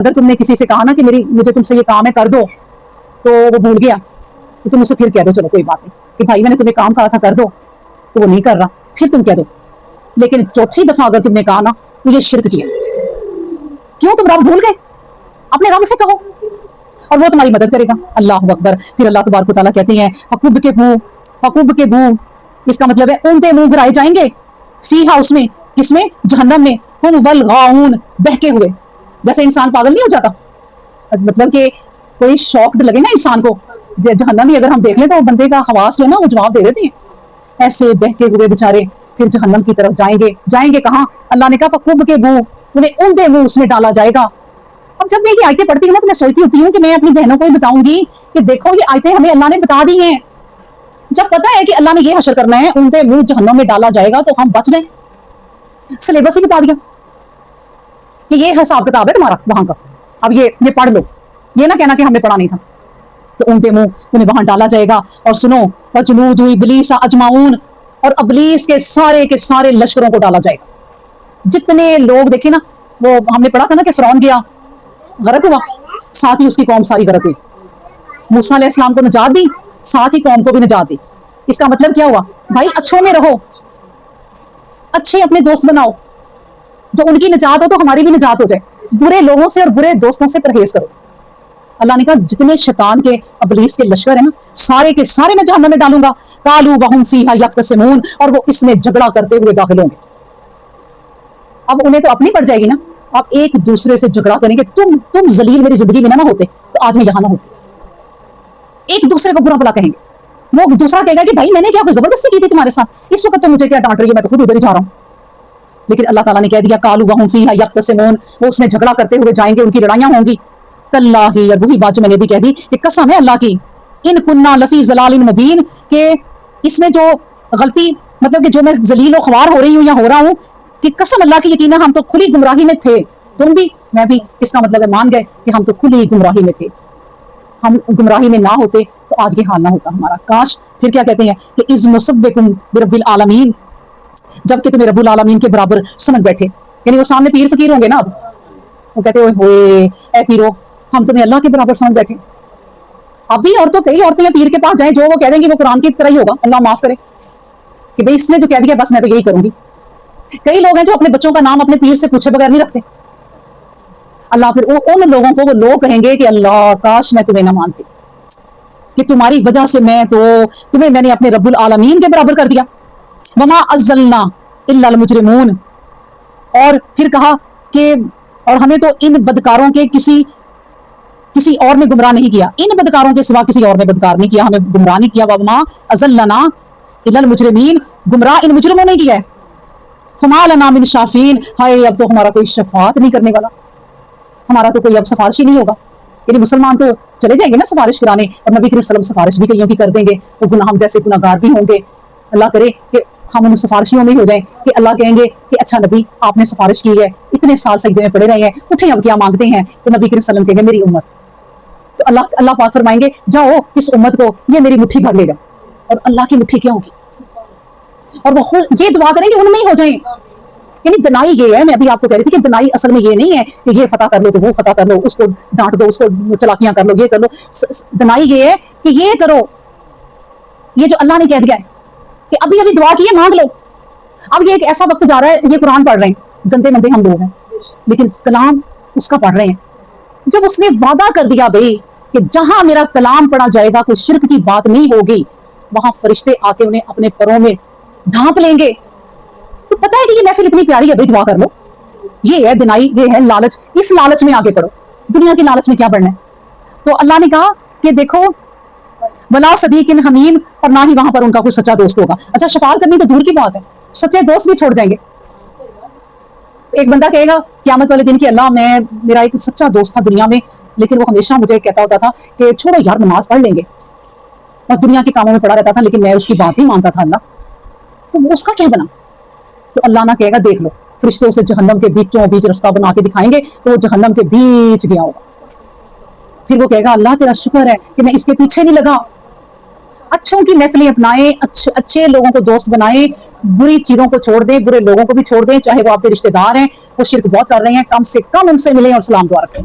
اگر تم نے کسی سے کہا نا کہ مجھے تم سے یہ کام ہے کر دو تو وہ بھول گیا تو تم اسے پھر کہہ دو چلو کوئی بات نہیں کہ بھائی میں نے تمہیں کام کہا تھا کر دو تو وہ نہیں کر رہا پھر تم کہہ دو. لیکن چوتھی دفعہ اگر تم نے کہا نا تو یہ شرک کیا. کیوں تم رب بھول گئے؟ اپنے رب سے کہو اور وہ تمہاری مدد کرے گا. اللہ اکبر. پھر اللہ تبارک و تعالیٰ کہتے ہیں حقوب کے بو اس کا مطلب ہے اونتے منہ گرائے جائیں گے فیہا اس میں کس میں جہنم میں ہم والغاؤن بہکے ہوئے. جیسے انسان پاگل نہیں ہو جاتا مطلب کہ کوئی شوق لگے نا انسان کو جہنم ہی اگر ہم دیکھ لیں تو بندے کا حواس جو ہے نا وہ جواب دے دیتے ہیں ایسے بہکے ہوئے بےچارے پھر جہنم کی طرف جائیں گے کہاں؟ اللہ نے کہا فکوب کے بو انہیں اندھے منہ اس میں ڈالا جائے گا. اب جب میں یہ آیتیں پڑھتی ہوں تو میں سوچتی ہوتی ہوں کہ میں اپنی بہنوں کو بھی بتاؤں گی کہ دیکھو یہ آیتیں ہمیں اللہ نے بتا دی ہیں. جب پتہ ہے کہ اللہ نے یہ حشر کرنا ہے اندھے منہ جہنم میں ڈالا جائے گا تو ہم بچ جائیں. سلیبس ہی بتا دیا کہ یہ حساب کتاب ہے تمہارا وہاں کا. اب یہ پڑھ لو یہ نہ کہنا کہ ہم نے پڑھا نہیں تھا. تو اندھے منہ انہیں وہاں ڈالا جائے گا. اور سنو وجنود ابلیس اجمعون اور ابلیس کے سارے لشکروں کو ڈالا جائے گا. جتنے لوگ دیکھیں نا وہ ہم نے پڑھا تھا نا کہ فرعون گیا غرق ہوا ساتھ ہی اس کی قوم ساری غرق ہوئی. موسیٰ علیہ السلام کو نجات دی ساتھ ہی قوم کو بھی نجات دی. اس کا مطلب کیا ہوا؟ بھائی اچھوں میں رہو اچھے اپنے دوست بناؤ جو ان کی نجات ہو تو ہماری بھی نجات ہو جائے. برے لوگوں سے اور برے دوستوں سے پرہیز کرو. اللہ نے کہا جتنے شیطان کے ابلیس کے لشکر ہیں نا سارے کے سارے میں جہنم میں ڈالوں گا. قالوا وهم فیہا یختصمون اور وہ اس میں جھگڑا کرتے ہوئے داخل ہوں گے. اب انہیں تو اپنی پڑ جائے گی نا. آپ ایک دوسرے سے جھگڑا کریں گے تم ذلیل میری زندگی میں نہ ہوتے تو آج میں یہاں نہ ہوتی. ایک دوسرے کو برا بلا کہیں گے. وہ دوسرا کہے گا کہ بھائی میں نے کیا کوئی زبردستی کی تھی تمہارے ساتھ اس وقت تو مجھے کیا ڈانٹ رہی ہے میں تو خود ادھر ہی جا رہا ہوں. لیکن اللہ تعالیٰ نے کہہ دیا قالوا وهم فیہا یختصمون وہ اس میں جھگڑا کرتے ہوئے جائیں گے ان کی لڑائیاں ہوں گی. تاللہ اور وہی بات جو میں نے بھی کہہ دی کہ قسم ہے اللہ کی ان کننا لفی ضلال مبین کہ اس میں جو غلطی مطلب کہ جو میں ذلیل و خوار ہو رہی ہوں یا ہو رہا ہوں کہ قسم اللہ کی یقینا ہم تو کھلی گمراہی میں تھے. تم بھی میں بھی اس کا مطلب ہے مان گئے کہ ہم تو کھلی گمراہی میں تھے. ہم گمراہی میں نہ ہوتے تو آج یہ حال نہ ہوتا ہمارا. کاش. پھر کیا کہتے ہیں کہ اذ نصبکم برب العالمین جب کہ تمہیں رب العالمین کے برابر سمجھ بیٹھے. یعنی وہ سامنے پیر فقیر ہوں گے نا اب وہ کہتے ہوئے اے پیرو ہم تمہیں اللہ کے برابر سمجھ بیٹھے. اب بھی عورتوں کئی عورتیں پیر کے پاس جائیں جو وہ کہہ دیں گے وہ قرآن کی طرح ہی ہوگا اللہ معاف کرے کہ بھئی اس نے جو کہہ دیا بس میں تو یہی کروں گی. کئی لوگ ہیں جو اپنے بچوں کا نام اپنے پیر سے پوچھے بغیر نہیں رکھتے. اللہ پھر ان لوگوں کو وہ لوگ کہیں گے کہ اللہ کاش میں تمہیں نہ مانتی کہ تمہاری وجہ سے میں نے اپنے رب العالمین کے برابر کر دیا. وما ازلنا الا المجرمون اور پھر کہا کہ اور ہمیں تو ان بدکاروں کے کسی اور نے گمراہ نہیں کیا. ان بدکاروں کے سوا کسی اور نے بدکار نہیں کیا ہمیں گمراہ نہیں کیا. وما ازلنا الا المجرمین گمراہ ان مجرموں نے کیا ہے. فما لنا من شافین ہائے اب تو ہمارا کوئی شفاعت نہیں کرنے والا ہمارا تو کوئی اب سفارش ہی نہیں ہوگا. یعنی مسلمان تو چلے جائیں گے نا سفارش کرانے اور نبی کریم صلی اللہ علیہ وسلم سفارش بھی کئیوں کی کر دیں گے. وہ گناہ ہم جیسے گناہگار بھی ہوں گے. اللہ کرے کہ ہم ان سفارشیوں میں ہی ہو جائیں کہ اللہ کہیں گے کہ اچھا نبی آپ نے سفارش کی ہے اتنے سال سجدے میں پڑے رہے ہیں اٹھیں اب کیا مانگتے ہیں. تو نبی کریم صلی اللہ علیہ وسلم کہیں گے میری امت. تو اللہ پاک فرمائیں گے جاؤ اس امت کو یہ میری مٹھی بھر لے جاؤ. اور اللہ کی مٹھی کیا ہوگی اور وہ خود یہ دعا کریں گے ان میں ہی ہو جائیں. یعنی دنائی یہ ہے میں ابھی آپ کو کہہ رہی تھی کہ دنائی اصل میں یہ نہیں ہے کہ یہ فتح کر لو تو وہ فتح کر لو اس کو ڈانٹ دو اس کو چلاکیاں کر لو یہ کر لو. دنائی یہ ہے کہ یہ کرو یہ جو اللہ نے کہہ دیا ہے کہ ابھی ابھی دعا کیے مانگ لو. اب یہ ایک ایسا وقت جا رہا ہے یہ قرآن پڑھ رہے ہیں گندے مندے ہم لوگ ہیں لیکن کلام اس کا پڑھ رہے ہیں. جب اس نے وعدہ کر دیا بھائی کہ جہاں میرا کلام پڑھا جائے گا کوئی شرک کی بات نہیں ہوگی وہاں فرشتے آ کے انہیں اپنے پروں میں ڈھانپ لیں گے. تو پتہ ہے کہ یہ محفل اتنی پیاری ہے بھائی دعا کر لو. یہ ہے دنائی یہ ہے لالچ. اس لالچ میں آگے پڑھو دنیا کی لالچ میں کیا بڑھنا ہے. تو اللہ نے کہا کہ دیکھو ولا صدیق حمیم اور نہ ہی وہاں پر ان کا کوئی سچا دوست ہوگا. اچھا شفاعت کرنی تو دور کی بات ہے سچے دوست بھی چھوڑ جائیں گے. ایک بندہ کہے گا قیامت والے دن کہ اللہ میرا ایک سچا دوست تھا دنیا میں لیکن وہ ہمیشہ مجھے کہتا ہوتا تھا کہ چھوڑو یار نماز پڑھ لیں گے بس دنیا کے کاموں میں پڑا رہتا تھا لیکن میں اس کی بات نہیں مانتا تھا. اللہ تو وہ اس کا کیا بنا. تو اللہ نہ کہے گا دیکھ لو فرشتے اسے جہنم کے بیچوں بیچ رستہ بنا کے دکھائیں گے تو وہ جہنم کے بیچ گیا ہوگا. پھر وہ کہے گا اللہ تیرا شکر ہے کہ میں اس کے پیچھے نہیں لگا. اچھوں کی محفلیں اپنائیں اچھے لوگوں کو دوست بنائیں بری چیزوں کو چھوڑ دیں برے لوگوں کو بھی چھوڑ دیں چاہے وہ آپ کے رشتہ دار ہیں وہ شرک بہت کر رہے ہیں کم سے کم ان سے ملیں اور سلام دعا رکھیں.